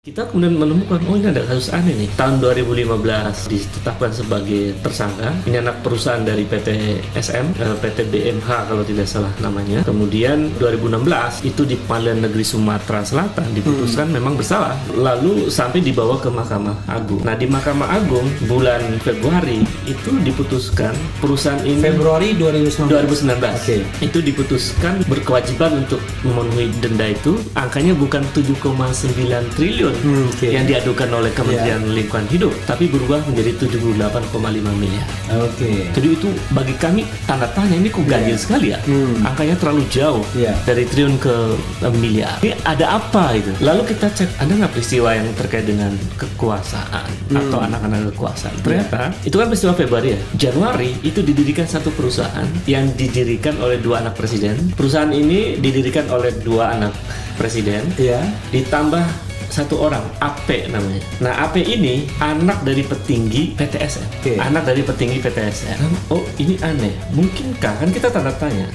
Kita kemudian menemukan, oh ini ada kasus aneh nih. Tahun 2015 ditetapkan sebagai tersangka. Ini anak perusahaan dari PT SM, PT BMH kalau tidak salah namanya. Kemudian 2016 itu di Pengadilan Negeri Sumatera Selatan diputuskan memang bersalah. Lalu sampai dibawa ke Mahkamah Agung. Nah di Mahkamah Agung bulan Februari itu diputuskan perusahaan ini Februari 2019. Okay. Itu diputuskan berkewajiban untuk memenuhi denda itu. Angkanya bukan 7,9 triliun yang diadukan oleh Kementerian Lingkungan Hidup, tapi berubah menjadi 78,5 miliar. Jadi itu bagi kami tanda tanya, ini kok ganjil sekali ya? Angkanya terlalu jauh dari triliun ke miliar. Ini ada apa itu? Lalu kita cek, ada nggak peristiwa yang terkait dengan kekuasaan atau anak-anak kekuasaan? Ternyata itu kan peristiwa Februari ya. Januari itu didirikan satu perusahaan yang didirikan oleh dua anak presiden. Perusahaan ini didirikan oleh dua anak presiden, ditambah satu orang, AP namanya. Nah, AP ini anak dari petinggi PTSN. Anak dari petinggi PTSN. Oh, ini aneh. Mungkinkah? Kan kita tanda tanya.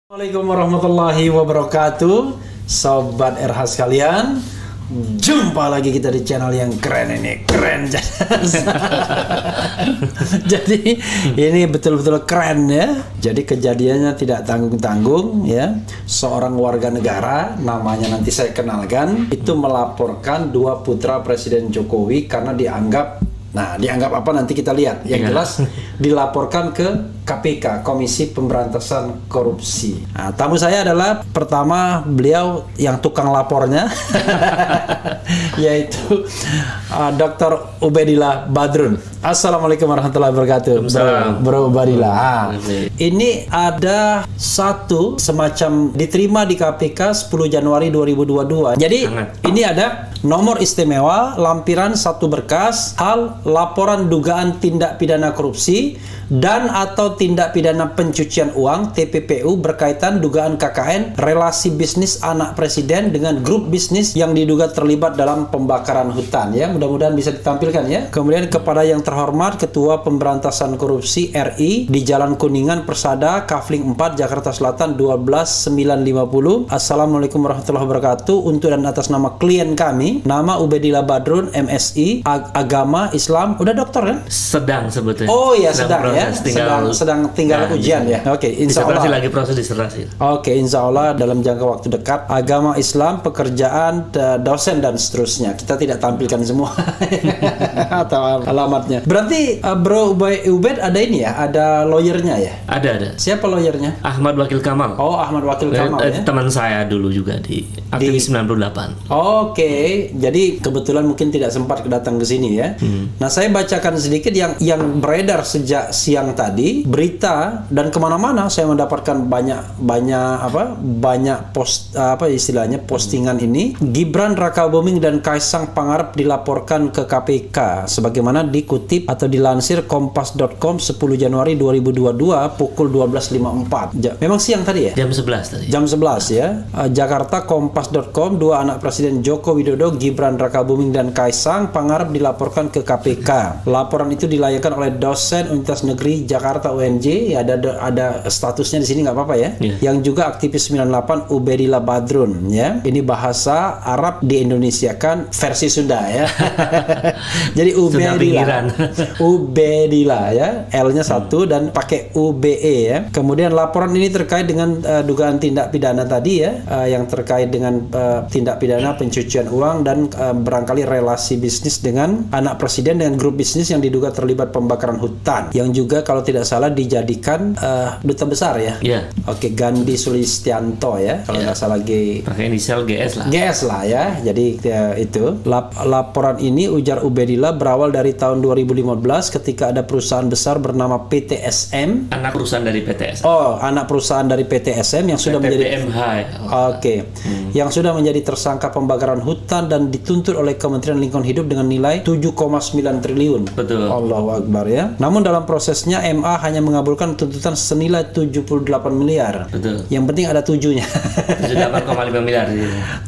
Assalamualaikum warahmatullahi wabarakatuh, Sobat RH sekalian. Jumpa lagi kita di channel yang keren ini, keren. Jadi ini betul-betul keren ya. Jadi kejadiannya tidak tanggung-tanggung ya. Seorang warga negara, namanya nanti saya kenalkan, itu melaporkan dua putra Presiden Jokowi karena dianggap apa nanti kita lihat. Yang jelas dilaporkan ke KPK, Komisi Pemberantasan Korupsi. Nah, tamu saya adalah pertama beliau yang tukang lapornya, yaitu Dr. Ubedillah Badrun. Assalamualaikum warahmatullahi wabarakatuh. Bro Ubedillah. Ini ada satu semacam diterima di KPK 10 Januari 2022. Jadi ini ada nomor istimewa lampiran satu berkas hal laporan dugaan tindak pidana korupsi dan atau tindak pidana pencucian uang TPPU berkaitan dugaan KKN relasi bisnis anak presiden dengan grup bisnis yang diduga terlibat dalam pembakaran hutan ya. Mudah-mudahan bisa ditampilkan ya. Kemudian kepada yang terhormat Ketua Pemberantasan Korupsi RI di Jalan Kuningan Persada Kafling 4 Jakarta Selatan 12950. Assalamualaikum warahmatullahi wabarakatuh. Untuk dan atas nama klien kami, nama Ubedillah Badrun MSI, agama Islam. Udah dokter kan? Sedang sebetulnya. Oh ya, sedang ya. Sedang tinggal ujian ya. Oke, insya Allah lagi proses disertasi. Oke, insya Allah dalam jangka waktu dekat agama Islam, pekerjaan, dosen dan seterusnya. Kita tidak tampilkan semua atau alamatnya. Berarti Bro Ubed ada ini ya, ada lawyernya ya? Ada. Siapa lawyernya? Ahmad Wakil Kamal. Oh, Ahmad Wakil Kamal ya. Teman saya dulu juga di Aktivis 98. Oke, jadi kebetulan mungkin tidak sempat datang ke sini ya. Nah, saya bacakan sedikit yang beredar sejak siang tadi, berita dan kemana-mana saya mendapatkan banyak postingan ini. Gibran Rakabuming dan Kaisang Pangarep dilaporkan ke KPK sebagaimana dikutip atau dilansir kompas.com 10 Januari 2022 pukul 12.54. Memang siang tadi ya? Jam 11 tadi. Jam 11 ya. Jakarta kompas.com, dua anak Presiden Joko Widodo, Gibran Rakabuming dan Kaisang Pangarep dilaporkan ke KPK. Laporan itu dilayangkan oleh dosen Universitas Negeri Jakarta UNJ UNJ, ya ada statusnya di sini nggak apa-apa ya. Yang juga aktivis 98 Ubedillah Badrun ya. Ini bahasa Arab di Indonesia kan versi Sunda ya. Jadi Ubedillah ya, L-nya 1 dan pakai UBE ya. Kemudian laporan ini terkait dengan dugaan tindak pidana tadi ya, yang terkait dengan tindak pidana pencucian uang dan barangkali relasi bisnis dengan anak presiden dengan grup bisnis yang diduga terlibat pembakaran hutan, yang juga kalau tidak salah dijadikan duta besar ya. Oke, Gandhi Sulistianto ya, kalau nggak salah pakai inisial GS lah. GS lah ya. Jadi itu laporan ini, ujar Ubedillah, berawal dari tahun 2015 ketika ada perusahaan besar bernama PTSM. Anak perusahaan dari PTSM. Oh, anak perusahaan dari PTSM yang sudah menjadi PMH. Yang sudah menjadi tersangka pembakaran hutan dan dituntut oleh Kementerian Lingkungan Hidup dengan nilai 7,9 triliun. Betul. Allahu Akbar ya. Namun dalam prosesnya MA hanya mengabulkan tuntutan senilai 78 miliar. Betul. Yang penting ada 7-nya. 78,5 miliar.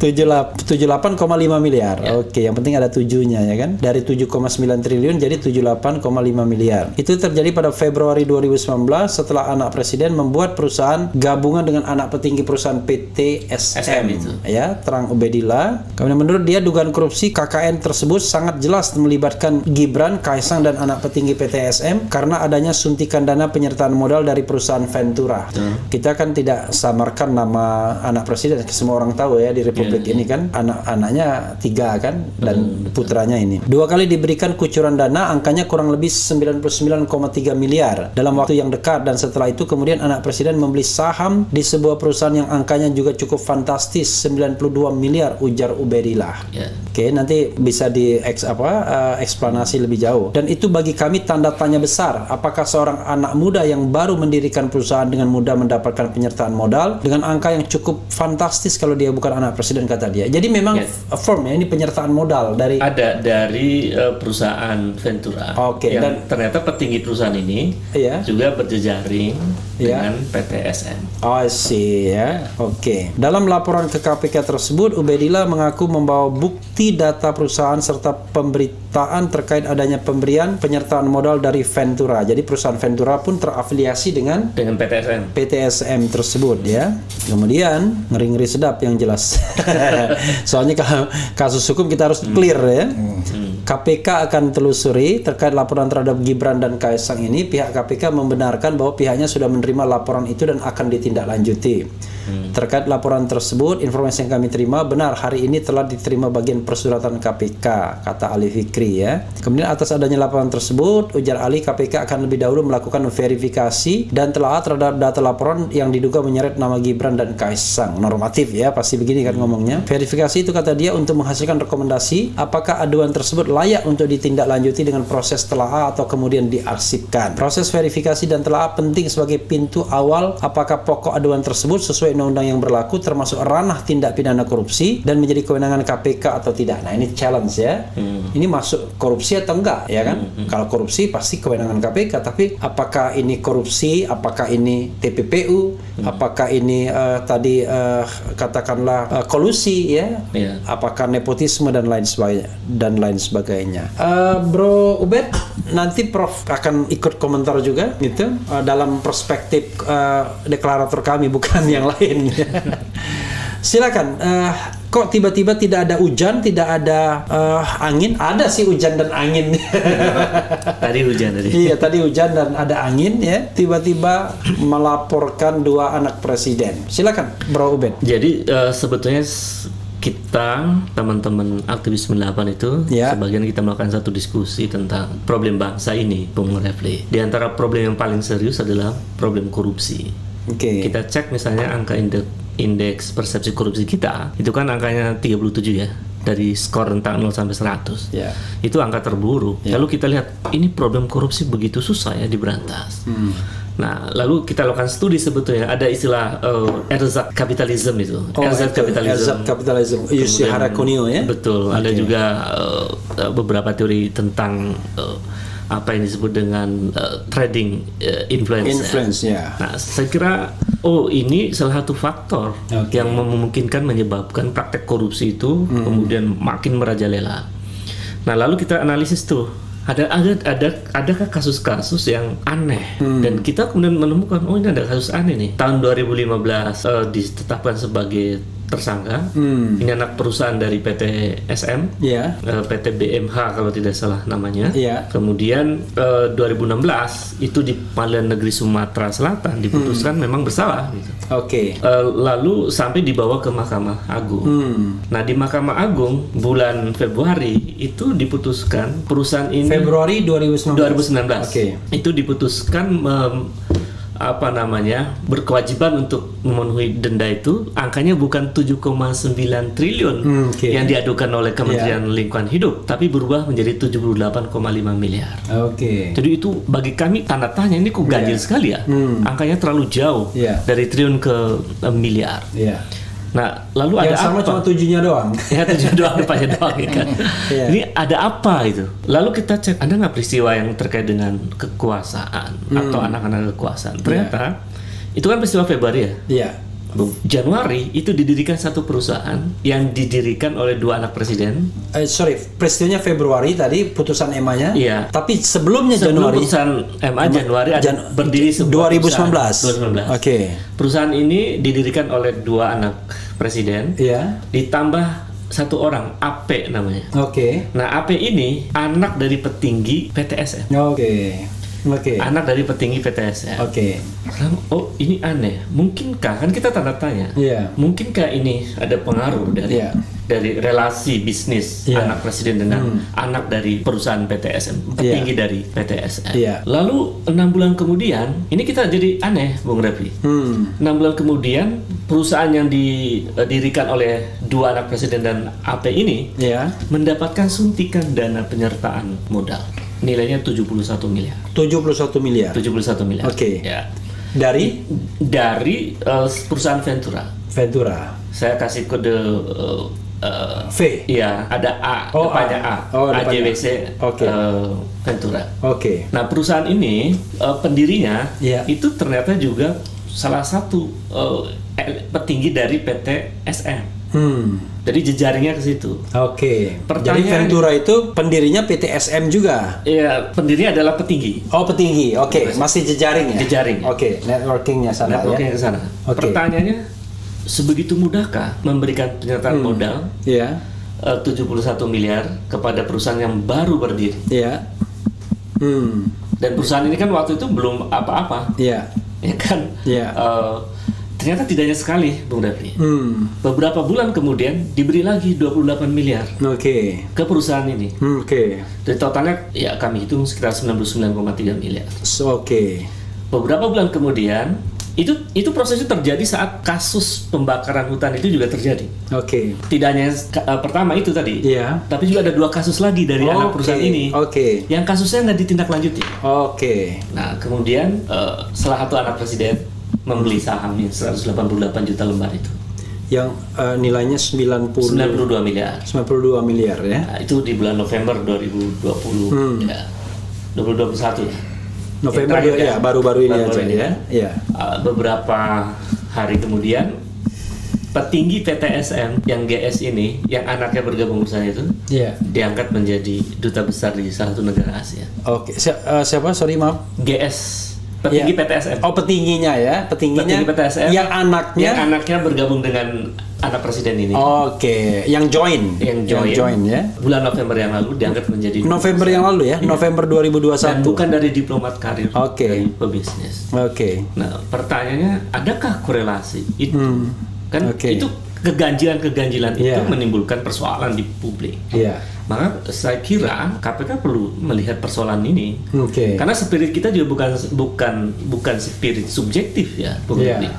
78,5 miliar. Oke, yang penting ada 7-nya ya kan. Dari 7,9 triliun jadi 78,5 miliar. Itu terjadi pada Februari 2019 setelah anak presiden membuat perusahaan gabungan dengan anak petinggi perusahaan PTSM itu. Ya, terang Ubedillah. Kemudian menurut dia dugaan korupsi KKN tersebut sangat jelas melibatkan Gibran, Kaisang dan anak petinggi PTSM karena adanya suntikan dana penyertaan modal dari perusahaan Ventura. Kita kan tidak samarkan nama anak presiden, semua orang tahu ya di Republik ini kan anak-anaknya 3 kan dan putranya ini. 2 kali diberikan kucuran dana, angkanya kurang lebih 99,3 miliar dalam waktu yang dekat, dan setelah itu kemudian anak presiden membeli saham di sebuah perusahaan yang angkanya juga cukup fantastis, 92 miliar, ujar Ubedillah. Oke, nanti bisa eksplanasi lebih jauh. Dan itu bagi kami tanda tanya besar. Apakah seorang anak muda yang baru mendirikan perusahaan dengan mudah mendapatkan penyertaan modal dengan angka yang cukup fantastis kalau dia bukan anak presiden, kata dia. Jadi memang firm ya, ini penyertaan modal dari perusahaan Ventura. Oke, dan ternyata petinggi perusahaan ini juga berjejaring dengan PTSM. Oh, I see ya. Oke. Dalam laporan ke KPK tersebut, Ubedillah mengaku membawa bukti data perusahaan serta pemberitaan terkait adanya pemberian penyertaan modal dari Ventura. Jadi perusahaan Ventura pun terafiliasi dengan PTSM tersebut ya. Kemudian ngeri-ngeri sedap yang jelas. Soalnya kalau kasus hukum kita harus clear ya. KPK akan telusuri terkait laporan terhadap Gibran dan Kaisang ini. Pihak KPK membenarkan bahwa pihaknya sudah menerima laporan itu dan akan ditindaklanjuti. Terkait laporan tersebut, informasi yang kami terima benar hari ini telah diterima bagian persuratan KPK, kata Ali Fikri ya. Kemudian atas adanya laporan tersebut, ujar Ali, KPK akan lebih dahulu melakukan verifikasi dan telaah terhadap data laporan yang diduga menyeret nama Gibran dan Kaisang. Normatif ya, pasti begini kan ngomongnya. Verifikasi itu, kata dia, untuk menghasilkan rekomendasi apakah aduan tersebut layak untuk ditindaklanjuti dengan proses telaah atau kemudian diarsipkan. Proses verifikasi dan telaah penting sebagai pintu awal apakah pokok aduan tersebut sesuai undang-undang yang berlaku termasuk ranah tindak pidana korupsi dan menjadi kewenangan KPK atau tidak. Nah, ini challenge ya. Ini masuk korupsi atau enggak ya kan? Kalau korupsi pasti kewenangan KPK, tapi apakah ini korupsi, apakah ini TPPU, apakah ini katakanlah kolusi ya? Apakah nepotisme dan lain sebagainya. Bro Ubed, nanti Prof akan ikut komentar juga gitu dalam perspektif deklarator kami, bukan yang lain. Silakan. Kok tiba-tiba tidak ada hujan, tidak ada angin? Ada sih hujan dan angin. Tadi hujan tadi. Iya, tadi hujan dan ada angin ya. Tiba-tiba melaporkan 2 anak presiden. Silakan, Bro Ubed. Jadi sebetulnya kita teman-teman aktivis 98 itu sebagian kita melakukan satu diskusi tentang problem bangsa ini, Bung Refli. Di antara problem yang paling serius adalah problem korupsi. Kita cek misalnya angka indeks persepsi korupsi kita, itu kan angkanya 37 ya, dari skor rentang 0 sampai 100. Itu angka terburuk. Lalu kita lihat ini problem korupsi begitu susah ya diberantas. Nah, lalu kita lakukan studi, sebetulnya ada istilah erzak kapitalisme itu. Erzak kapitalisme. Yusi Harakonio ya. Betul. Ada juga beberapa teori tentang apa yang disebut dengan trading influence ya. Nah, saya kira ini salah satu faktor yang memungkinkan menyebabkan praktek korupsi itu kemudian makin merajalela. Nah, lalu kita analisis tuh Adakah kasus-kasus yang aneh dan kita kemudian menemukan ini ada kasus aneh nih. Tahun 2015 ditetapkan sebagai tersangka. Ini anak perusahaan dari PT SM, PT BMH kalau tidak salah namanya. Kemudian 2016 itu di Pengadilan Negeri Sumatera Selatan diputuskan memang bersalah. Gitu. Lalu sampai dibawa ke Mahkamah Agung. Nah di Mahkamah Agung bulan Februari itu diputuskan perusahaan ini Februari 2019. Itu diputuskan berkewajiban untuk memenuhi denda itu, angkanya bukan 7,9 triliun yang diadukan oleh Kementerian Lingkungan Hidup, tapi berubah menjadi 78,5 miliar. Jadi itu bagi kami tanda tanya, ini kok ganjil sekali ya, angkanya terlalu jauh dari triliun ke miliar. Nah, lalu yang ada sama apa? Cuma tujuhnya doang. Ya, tujuh doang, depannya doang ya kan. Ini ada apa itu? Lalu kita cek, ada nggak peristiwa yang terkait dengan kekuasaan atau anak-anak kekuasaan? Ternyata itu kan peristiwa Februari ya. Januari itu didirikan satu perusahaan yang didirikan oleh dua anak presiden. Peristiwanya Februari tadi putusan MA-nya. Tapi sebelumnya sebelum Januari. Putusan MA Januari berdiri 2019. Perusahaan ini didirikan oleh dua anak presiden. Ditambah satu orang, AP namanya. Nah, AP ini anak dari petinggi PTSM. Anak dari petinggi PTSM. Oh, ini aneh. Mungkinkah, kan kita tanda tanya, mungkinkah ini ada pengaruh dari relasi bisnis anak presiden dengan anak dari perusahaan PTSM, petinggi dari PTSM. Lalu 6 bulan kemudian, ini kita jadi aneh, Bung Refli. 6 bulan kemudian, perusahaan yang didirikan oleh dua anak presiden dan AP ini mendapatkan suntikan dana penyertaan modal. Nilainya 71 miliar. 71 miliar. Dari perusahaan Ventura. Saya kasih kode V. Iya, ada A, depannya A. AJWC Ventura. Nah, perusahaan ini pendirinya itu ternyata juga salah satu petinggi dari PT SM. Jadi jejaringnya ke situ. Jadi Ventura itu pendirinya PT SM juga. Iya, pendirinya adalah petinggi. Petinggi. Masih jejaring ya. Jejaring. Networkingnya sana. Networkingnya ke sana. Pertanyaannya, sebegitu mudahkah memberikan penyertaan modal 71 miliar kepada perusahaan yang baru berdiri? Dan perusahaan ini kan waktu itu belum apa-apa. Ya kan? Ternyata tidak hanya sekali, Bung Refli. Beberapa bulan kemudian diberi lagi 28 miliar ke perusahaan ini. Dari totalnya kami hitung sekitar 99,3 miliar. Beberapa bulan kemudian itu prosesnya terjadi saat kasus pembakaran hutan itu juga terjadi. Tidak hanya pertama itu tadi, tapi juga ada 2 kasus lagi dari anak perusahaan ini. Yang kasusnya nggak ditindaklanjuti. Nah, kemudian salah satu anak presiden membeli sahamnya 188 juta lembar itu. Yang nilainya 92 miliar. 92 miliar ya. Nah, itu di bulan November 2020 2021 ya. November baru-baru ini aja ya. Beberapa hari kemudian petinggi PTSM yang GS ini, yang anaknya bergabung bersama itu, diangkat menjadi duta besar di salah satu negara Asia. Siapa? Sorry, maaf. GS. Petinggi PTSM. Petingginya ya, petinggi PTSM. Yang anaknya bergabung dengan anak presiden ini. Yang join ya. Bulan November yang lalu diangkat menjadi November yang lalu ya, November 2021. Dan bukan dari diplomat karir, dari pebisnis. Nah, pertanyaannya, adakah korelasi itu? Itu keganjilan-keganjilan itu menimbulkan persoalan di publik. Maka saya kira KPK perlu melihat persoalan ini, karena spirit kita juga bukan spirit subjektif ya,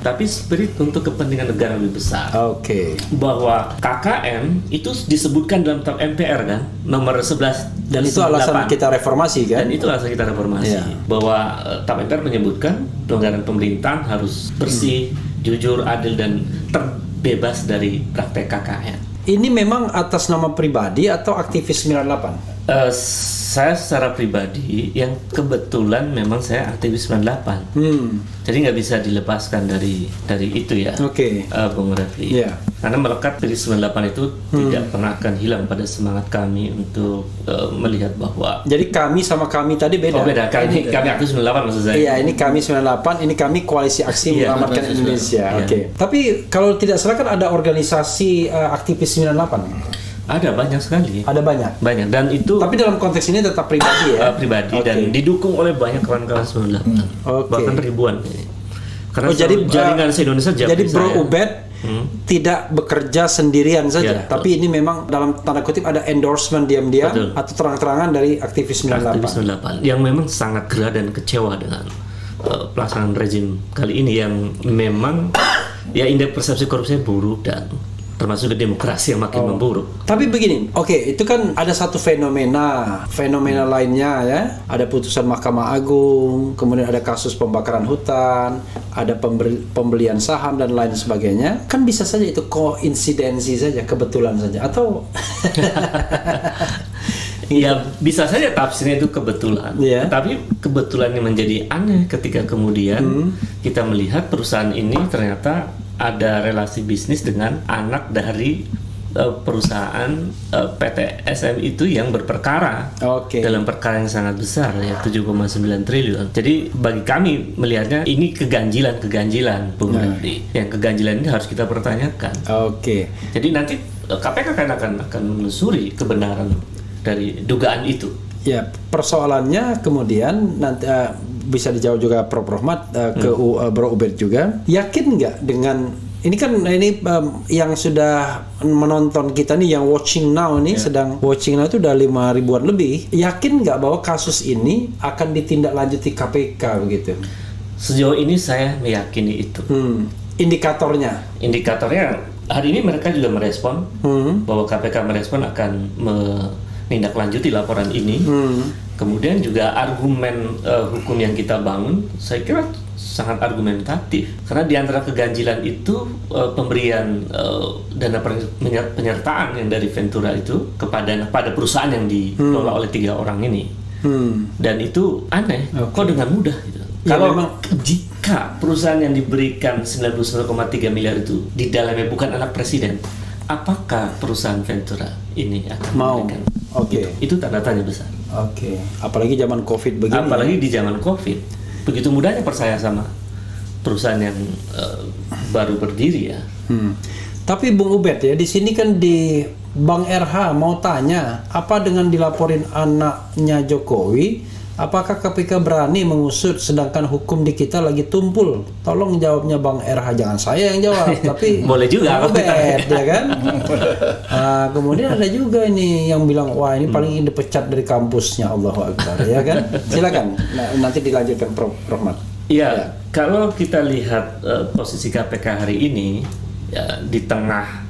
tapi spirit untuk kepentingan negara lebih besar. Bahwa KKN itu disebutkan dalam TAP MPR kan, nomor 11 dan itu alasan kita reformasi kan? Dan itu alasan kita reformasi, bahwa TAP MPR menyebutkan pelanggaran pemerintahan harus bersih, jujur, adil dan terbebas dari praktek KKN. Ini memang atas nama pribadi atau aktivis 98? Saya secara pribadi yang kebetulan memang saya aktivis 98. Jadi nggak bisa dilepaskan dari itu ya. Oke. Bung Refli. Iya. Karena melekat dari 98 itu tidak pernah akan hilang pada semangat kami untuk melihat bahwa Jadi kami sama kami tadi beda. Oh beda, kami aktivis 98 maksud saya. Iya, ini kami 98, ini kami Koalisi Aksi Iya, Menyelamatkan betul, Indonesia. betul. Oke. Tapi kalau tidak salah kan ada organisasi aktivis 98. Ada banyak sekali. Ada banyak. Banyak, dan itu Tapi dalam konteks ini tetap pribadi ya. pribadi Oke. dan didukung oleh banyak kawan-kawan 98. Oke. Bahkan ribuan. Karena jadi jaringan se-Indonesia jadi Bro saya. Ubed tidak bekerja sendirian saja, Ya, tapi ini memang dalam tanda kutip ada endorsement diam-diam Betul. atau terang-terangan dari aktivis 98. Aktivis 98 yang memang sangat gerah dan kecewa dengan pelaksanaan rezim kali ini yang memang ya indeks persepsi korupsinya buruk dan termasuk demokrasi yang makin memburuk. Tapi begini, oke, itu kan ada satu fenomena lainnya ya. Ada putusan Mahkamah Agung, kemudian ada kasus pembakaran hutan, ada pembelian saham dan lain sebagainya. Kan bisa saja itu koinsidensi saja, kebetulan saja, atau Ya bisa saja tafsirnya itu kebetulan, Iya. tapi kebetulannya menjadi aneh ketika kemudian kita melihat perusahaan ini ternyata ada relasi bisnis dengan anak dari perusahaan PT SM itu yang berperkara Oke. dalam perkara yang sangat besar ya 7,9 triliun. Jadi bagi kami melihatnya ini keganjilan Bung Refli. Yang keganjilan ini harus kita pertanyakan. Oke. Jadi nanti KPK akan menelusuri kebenaran dari dugaan itu. Ya, persoalannya kemudian nanti bisa dijawab juga Prof. Rohmat ke Bro Ubed juga. Yakin nggak dengan ini kan yang sudah menonton kita nih yang watching now nih sedang watching now itu udah 5 ribuan lebih. Yakin nggak bahwa kasus ini akan ditindaklanjuti KPK begitu? Sejauh ini saya meyakini itu. Indikatornya? Indikatornya hari ini mereka juga merespon bahwa KPK merespon akan menindaklanjuti laporan ini. Kemudian juga argumen hukum yang kita bangun, saya kira sangat argumentatif. Karena di antara keganjilan itu pemberian dana penyertaan yang dari Ventura itu pada perusahaan yang dikelola oleh 3 orang ini. Dan itu aneh, kok dengan mudah gitu. Ya, Kalau memang. jika perusahaan yang diberikan 99,3 miliar itu di dalamnya bukan anak presiden, apakah perusahaan Ventura ini akan Mau? memberikan? Oke. Itu tanda tanya besar. Oke. Apalagi zaman COVID begini. Apalagi di zaman COVID, begitu mudahnya percaya sama perusahaan yang baru berdiri ya. Tapi Bung Ubed ya, di sini kan di Bang RH mau tanya, apa dengan dilaporin anaknya Jokowi, apakah KPK berani mengusut sedangkan hukum di kita lagi tumpul? Tolong jawabnya Bang RH, jangan saya yang jawab, tapi Boleh juga. Bang Ubed, ya kan? Nah, kemudian ada juga ini yang bilang, wah ini paling ingin dipecat dari kampusnya, Allahu Akbar, ya kan? Silakan, nanti dilanjutkan Prof. Rohmat. Iya, kalau kita lihat posisi KPK hari ini ya, di tengah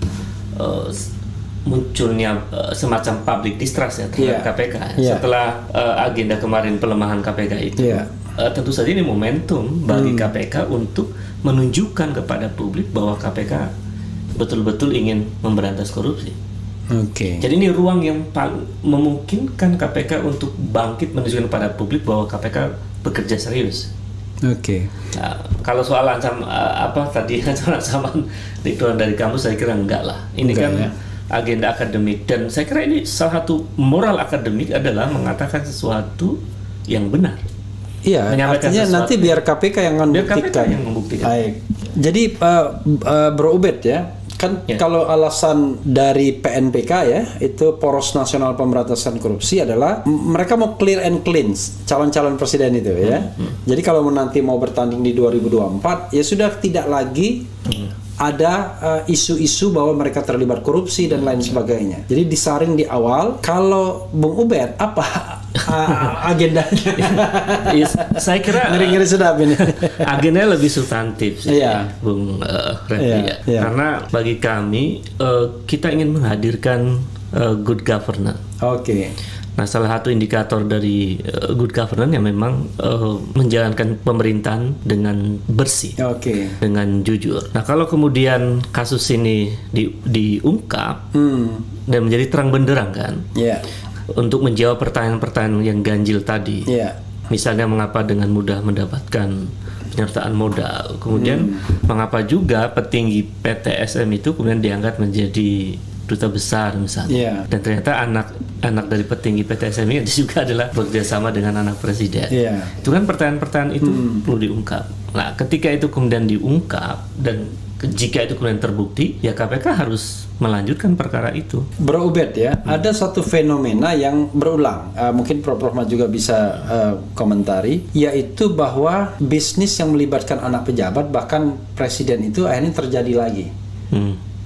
munculnya semacam public distrust ya terhadap KPK setelah agenda kemarin pelemahan KPK itu, tentu saja ini momentum bagi KPK untuk menunjukkan kepada publik bahwa KPK betul-betul ingin memberantas korupsi. Oke. Jadi ini ruang yang memungkinkan KPK untuk bangkit menunjukkan kepada publik bahwa KPK bekerja serius. Oke. Nah, kalau soal ancaman dikeluarkan dari kampus, saya kira enggak lah. Ini kan agenda akademik, dan saya kira ini salah satu moral akademik adalah mengatakan sesuatu yang benar. Iya, artinya sesuatu. Nanti biar KPK yang membuktikan. Baik. Jadi Bro Ubed ya, kan kalau alasan dari PNPK ya, itu Poros Nasional Pemberantasan Korupsi adalah mereka mau clear and clean calon-calon presiden itu ya. Jadi kalau nanti mau bertanding di 2024 ya sudah tidak lagi ada isu-isu bahwa mereka terlibat korupsi dan lain sebagainya. Jadi disaring di awal. Kalau Bung Ubed apa agendanya? Saya kira ngeri-ngeri sedap ini. Agendanya lebih substantif sih, Bung Refli. Karena bagi kami kita ingin menghadirkan good governance. Oke. Nah, salah satu indikator dari good governance yang memang menjalankan pemerintahan dengan bersih, dengan jujur. Nah, kalau kemudian kasus ini diungkap dan menjadi terang benderang kan, untuk menjawab pertanyaan-pertanyaan yang ganjil tadi. Iya. Misalnya mengapa dengan mudah mendapatkan penyertaan modal, kemudian mengapa juga petinggi PTSM itu kemudian diangkat menjadi duta besar misalnya, Iya. dan ternyata anak dari petinggi PTSM ini juga adalah bekerjasama dengan anak presiden. Iya. Itu kan pertanyaan-pertanyaan itu perlu diungkap. Nah, ketika itu kemudian diungkap dan jika itu kemudian terbukti, ya KPK harus melanjutkan perkara itu. Bro Ubed ya, ada satu fenomena yang berulang. Mungkin Prof. Rahmat juga bisa komentari, yaitu bahwa bisnis yang melibatkan anak pejabat bahkan presiden itu akhirnya terjadi lagi.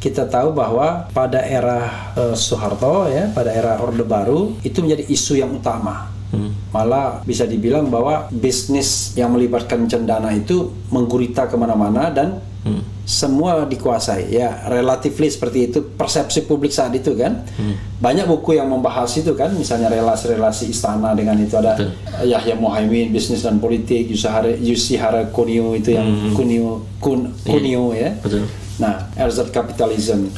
Kita tahu bahwa pada era Soeharto ya, pada era Orde Baru itu menjadi isu yang utama. Malah bisa dibilang bahwa bisnis yang melibatkan cendana itu menggurita kemana-mana dan semua dikuasai ya, relatively seperti itu persepsi publik saat itu kan. Banyak buku yang membahas itu kan, misalnya relasi-relasi istana dengan itu, ada Yahya Muhaimin bisnis dan politik, Yoshihara Kunio itu yang Kunio ya. Betul. Nah, RZ Capitalism.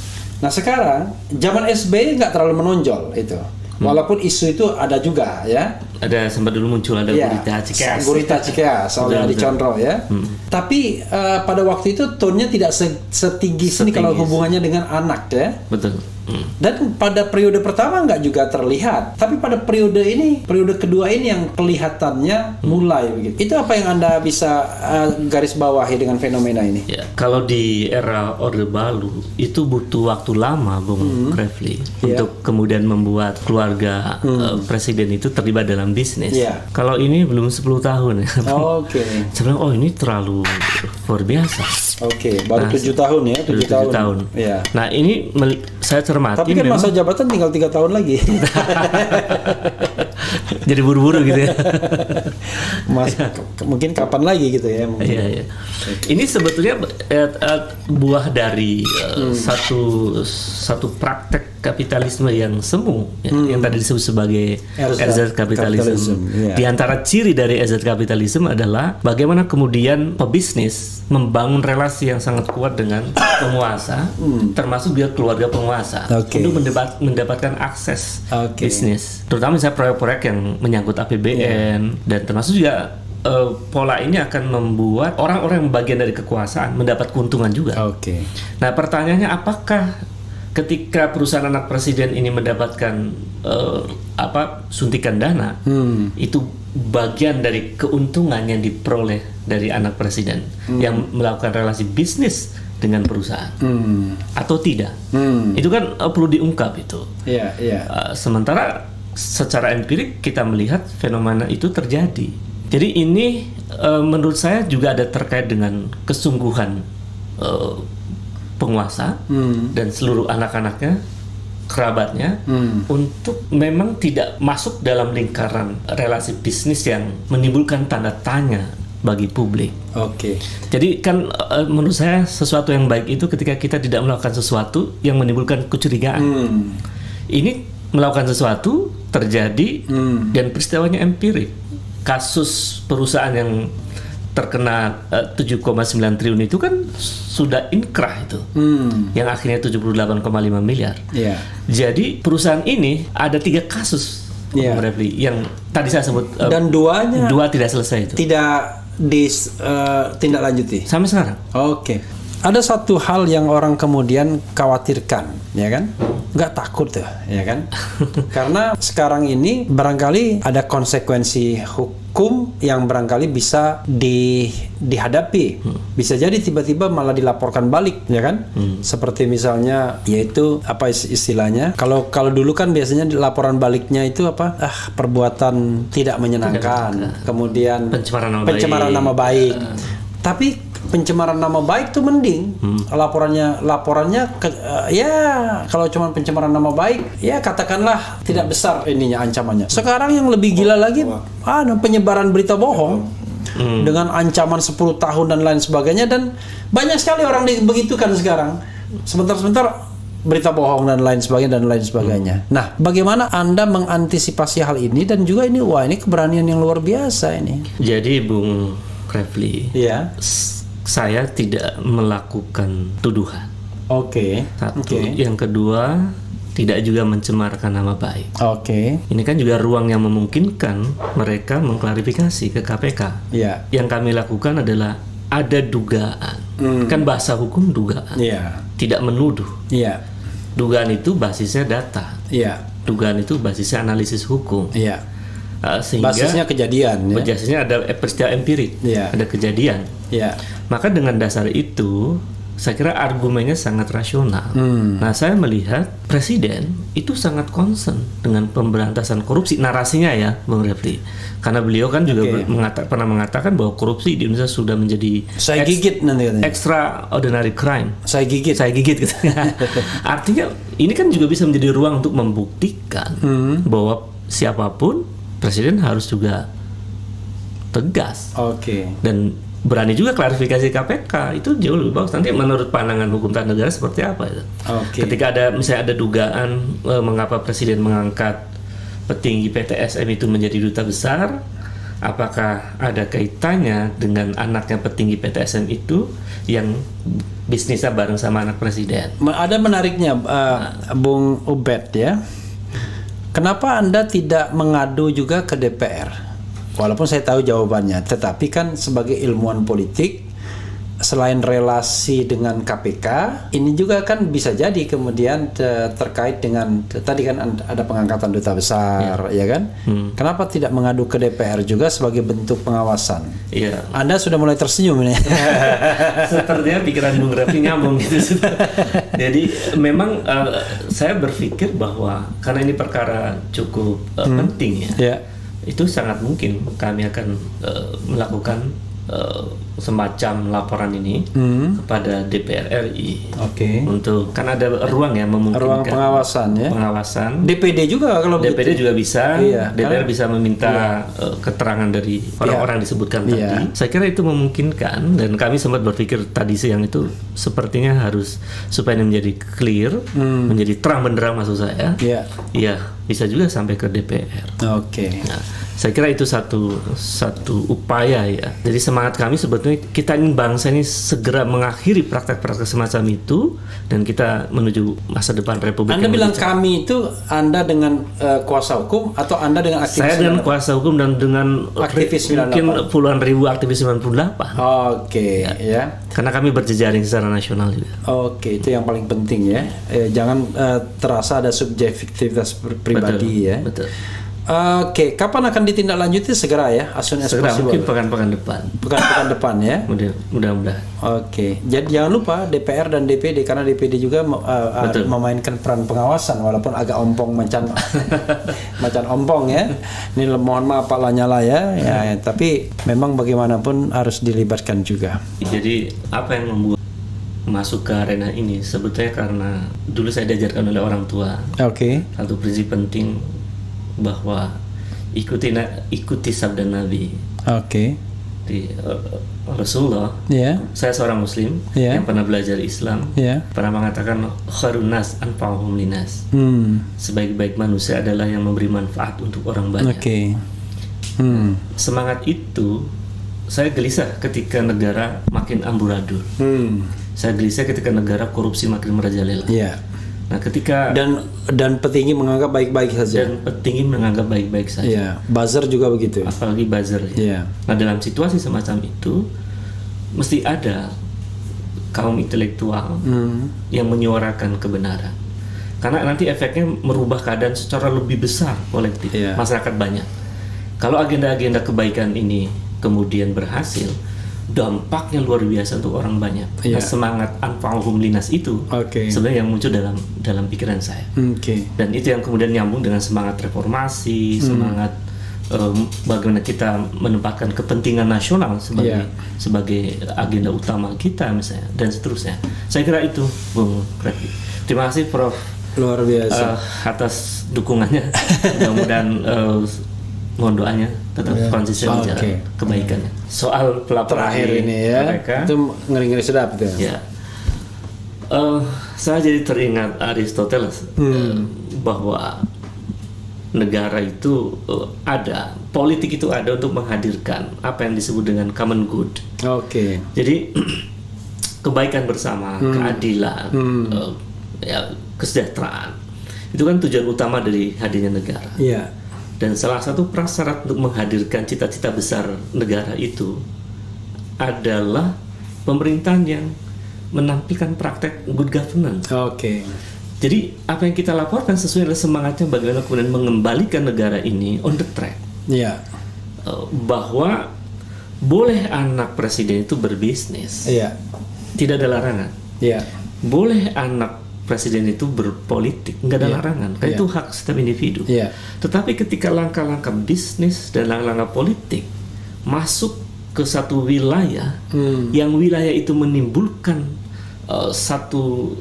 Nah, sekarang zaman SBY nggak terlalu menonjol itu. Walaupun isu itu ada juga ya. Ada sempat dulu muncul ada gurita Cikeas. Gurita Cikeas oleh Adi Condro ya. Tapi pada waktu itu tone-nya tidak setinggi sini kalau hubungannya dengan anak ya. Betul. Dan pada periode pertama nggak juga terlihat, tapi pada periode kedua ini yang kelihatannya mulai begitu. Itu apa yang Anda bisa garis bawahi dengan fenomena ini? Ya, kalau di era Orde Baru itu butuh waktu lama, Bung Refli, untuk kemudian membuat keluarga presiden itu terlibat dalam bisnis. Kalau ini belum 10 tahun ya. Oke. Saya bilang, oh ini terlalu luar biasa. Oke, baru 7 tahun ya, 7 tahun. Ya. Nah, ini saya cermati. Tapi kan masa jabatan tinggal 3 tahun lagi. Jadi buru-buru gitu ya. Mungkin kapan lagi gitu ya. Iya. Ini sebetulnya buah dari satu praktek kapitalisme yang semu, yang tadi disebut sebagai RZ Capitalism. Di antara ciri dari RZ Capitalism adalah bagaimana kemudian pebisnis membangun relasi yang sangat kuat dengan penguasa, termasuk dia keluarga penguasa, untuk mendapatkan akses bisnis. Terutama misalnya proyek-proyek yang menyangkut APBN, dan termasuk juga pola ini akan membuat orang-orang yang bagian dari kekuasaan mendapat keuntungan juga. Nah, pertanyaannya, apakah ketika perusahaan anak presiden ini mendapatkan suntikan dana, itu bagian dari keuntungan yang diperoleh dari anak presiden yang melakukan relasi bisnis dengan perusahaan atau tidak? Itu kan perlu diungkap itu. Sementara secara empirik kita melihat fenomena itu terjadi. Jadi ini menurut saya juga ada terkait dengan kesungguhan penguasa dan seluruh anak-anaknya, kerabatnya, untuk memang tidak masuk dalam lingkaran relasi bisnis yang menimbulkan tanda tanya bagi publik. Jadi kan menurut saya sesuatu yang baik itu ketika kita tidak melakukan sesuatu yang menimbulkan kecurigaan. Ini melakukan sesuatu terjadi dan peristiwanya empirik. Kasus perusahaan yang terkena 7,9 triliun itu kan sudah inkrah itu, yang akhirnya 78,5 miliar. Jadi perusahaan ini ada 3 kasus yang tadi saya sebut, dan dua tidak selesai itu, tidak ditindaklanjuti sampai sekarang. Ada satu hal yang orang kemudian khawatirkan, ya kan? Nggak takut ya kan? Karena sekarang ini barangkali ada konsekuensi hukum yang barangkali bisa dihadapi. Bisa jadi tiba-tiba malah dilaporkan balik, ya kan? Seperti misalnya, yaitu apa istilahnya? Kalau dulu kan biasanya laporan baliknya itu apa? Perbuatan tidak menyenangkan, kemudian pencemaran nama baik. Tapi pencemaran nama baik tuh mending, laporannya ya kalau cuma pencemaran nama baik ya katakanlah tidak besar ininya ancamannya. Sekarang yang lebih gila lagi penyebaran berita bohong dengan ancaman 10 tahun dan lain sebagainya, dan banyak sekali orang begitukan sekarang. Sebentar berita bohong dan lain sebagainya. Nah, bagaimana Anda mengantisipasi hal ini, dan juga ini keberanian yang luar biasa ini. Jadi Bung Refli, saya tidak melakukan tuduhan. Satu. Yang kedua, tidak juga mencemarkan nama baik. Oke. Ini kan juga ruang yang memungkinkan mereka mengklarifikasi ke KPK. Iya. Yang kami lakukan adalah ada dugaan. Kan bahasa hukum dugaan. Iya. Tidak menuduh. Iya. Dugaan itu basisnya data. Iya. Dugaan itu basisnya analisis hukum. Iya. Sehingga Basisnya kejadian ya. basisnya ada peristiwa empirik, Iya. ada kejadian. Iya. Maka dengan dasar itu, saya kira argumennya sangat rasional. Nah, saya melihat Presiden itu sangat concern dengan pemberantasan korupsi. Narasinya ya, Bung Refli. Karena beliau kan juga pernah mengatakan bahwa korupsi di Indonesia sudah menjadi Saya gigit nanti katanya. extraordinary crime. Saya gigit. Saya gigit gitu. Artinya ini kan juga bisa menjadi ruang untuk membuktikan bahwa siapapun Presiden harus juga tegas Oke. dan berani juga klarifikasi KPK. Itu jauh lebih bagus. Nanti menurut pandangan hukum tata negara seperti apa itu? Oke. Ketika misalnya ada dugaan mengapa Presiden mengangkat petinggi PTSM itu menjadi duta besar, apakah ada kaitannya dengan anaknya petinggi PTSM itu yang bisnisnya bareng sama anak Presiden? Ada menariknya Bung Ubed ya. Kenapa Anda tidak mengadu juga ke DPR? Walaupun saya tahu jawabannya, tetapi kan sebagai ilmuwan politik, selain relasi dengan KPK, ini juga kan bisa jadi kemudian terkait dengan tadi kan ada pengangkatan duta besar, ya kan? Kenapa tidak mengadu ke DPR juga sebagai bentuk pengawasan? Iya. Anda sudah mulai tersenyum ini. Sepertinya pikiran Bung Raffi nyambung gitu. Jadi memang saya berpikir bahwa karena ini perkara cukup penting ya, itu sangat mungkin kami akan melakukan semacam laporan ini kepada DPR RI. Oke. Untuk kan ada ruang ya memungkinkan Ruang pengawasan ya. Pengawasan. DPD juga kalau DPD begitu. juga bisa. Iya, DPR karena- bisa meminta keterangan dari orang-orang disebutkan tadi. Saya kira itu memungkinkan dan kami sempat berpikir tadi siang itu sepertinya harus supaya ini menjadi clear, menjadi terang benderang maksud saya. Iya. Iya, bisa juga sampai ke DPR. Oke. Nah, saya kira itu satu upaya ya. Jadi semangat kami sebetulnya kita ingin bangsa ini segera mengakhiri praktek-praktek semacam itu dan kita menuju masa depan Republik. Anda yang bilang lebih cerah. kami itu Anda dengan kuasa hukum atau Anda dengan aktivis? Saya dengan kuasa hukum dan dengan Aktivis 98. mungkin puluhan ribu aktivis 98. Oke, ya. Karena kami berjejaring secara nasional juga. Oke, itu yang paling penting ya. Jangan terasa ada subjektivitas pribadi ya. Betul. Oke, kapan akan ditindaklanjuti? Segera ya, as soon as Segera possible. mungkin pekan-pekan depan. Pekan-pekan depan ya. Mudah-mudahan. Oke, jadi jangan lupa DPR dan DPD karena DPD juga memainkan peran pengawasan walaupun agak ompong macan ompong ya. Ini mohon maaf Pak Lanyala ya, tapi memang bagaimanapun harus dilibatkan juga. Jadi apa yang membuat masuk ke arena ini sebetulnya karena dulu saya diajarkan oleh orang tua. Oke. Satu prinsip penting bahwa ikuti sabda Nabi. Oke. Di Rasulullah. Ya. Saya seorang Muslim yang pernah belajar Islam. Pernah mengatakan khairun nas anfa'uhum linas. Sebaik-baik manusia adalah yang memberi manfaat untuk orang banyak. Oke. Semangat itu saya gelisah ketika negara makin amburadul. Saya gelisah ketika negara korupsi makin merajalela. Nah, ketika dan petinggi menganggap baik-baik saja. Dan petinggi menganggap baik-baik saja. Iya, buzzer juga begitu. Apalagi buzzer. Ya. Nah, dalam situasi semacam itu mesti ada kaum intelektual yang menyuarakan kebenaran. Karena nanti efeknya merubah keadaan secara lebih besar kolektif masyarakat banyak. Kalau agenda-agenda kebaikan ini kemudian berhasil, dampaknya luar biasa untuk orang banyak. Nah, semangat anfa'uhum linas itu sebenarnya yang muncul dalam pikiran saya. Dan itu yang kemudian nyambung dengan semangat reformasi, semangat bagaimana kita menempatkan kepentingan nasional sebagai agenda utama kita misalnya dan seterusnya. Saya kira itu, Bung Refli. Terima kasih Prof. Luar biasa atas dukungannya. Mudah-mudahan mohon doanya tetap konsisten di jalan kebaikannya. Soal pelaporan terakhir ini ya, mereka, itu ngeri-ngeri sedap itu. Ya. Saya jadi teringat Aristoteles bahwa negara itu ada, politik itu ada untuk menghadirkan apa yang disebut dengan common good. Jadi kebaikan bersama, keadilan, kesejahteraan Itu kan tujuan utama dari hadirnya negara. Iya. Dan salah satu prasyarat untuk menghadirkan cita-cita besar negara itu adalah pemerintahan yang menampilkan praktek good governance. Oke. Jadi apa yang kita laporkan sesuai dengan semangatnya bagaimana kemudian mengembalikan negara ini on the track. Iya. Bahwa boleh anak presiden itu berbisnis, Iya. tidak ada larangan. Iya. Boleh anak presiden itu berpolitik, nggak ada Iya. larangan. Kan Iya. itu hak setiap individu. Iya. Tetapi ketika langkah-langkah bisnis dan langkah-langkah politik masuk ke satu wilayah, yang wilayah itu menimbulkan satu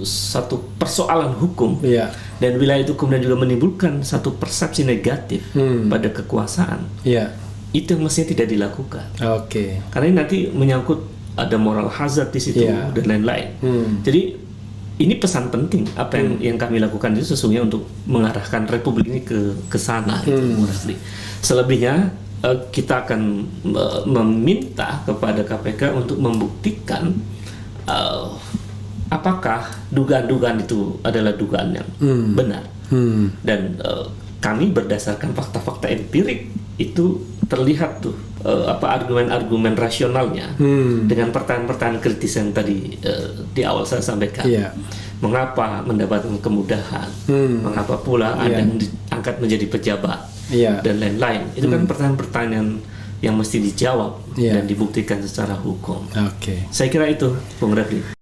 persoalan hukum, Iya. dan wilayah itu kemudian juga menimbulkan satu persepsi negatif pada kekuasaan, Iya. itu yang mestinya tidak dilakukan. Oke. Karena ini nanti menyangkut ada moral hazard di situ Iya. dan lain-lain. Jadi ini pesan penting apa yang kami lakukan itu sesungguhnya untuk mengarahkan Republik ini ke sana. Gitu, selebihnya kita akan meminta kepada KPK untuk membuktikan apakah dugaan-dugaan itu adalah dugaan yang benar. Dan kami berdasarkan fakta-fakta empirik itu terlihat tuh argumen-argumen rasionalnya dengan pertanyaan-pertanyaan kritis yang tadi di awal saya sampaikan. Iya. Mengapa mendapatkan kemudahan? Mengapa pula ada yang diangkat menjadi pejabat? Iya. Dan lain-lain. Itu kan pertanyaan-pertanyaan yang mesti dijawab Iya. dan dibuktikan secara hukum. Oke. Saya kira itu, Bung Refli.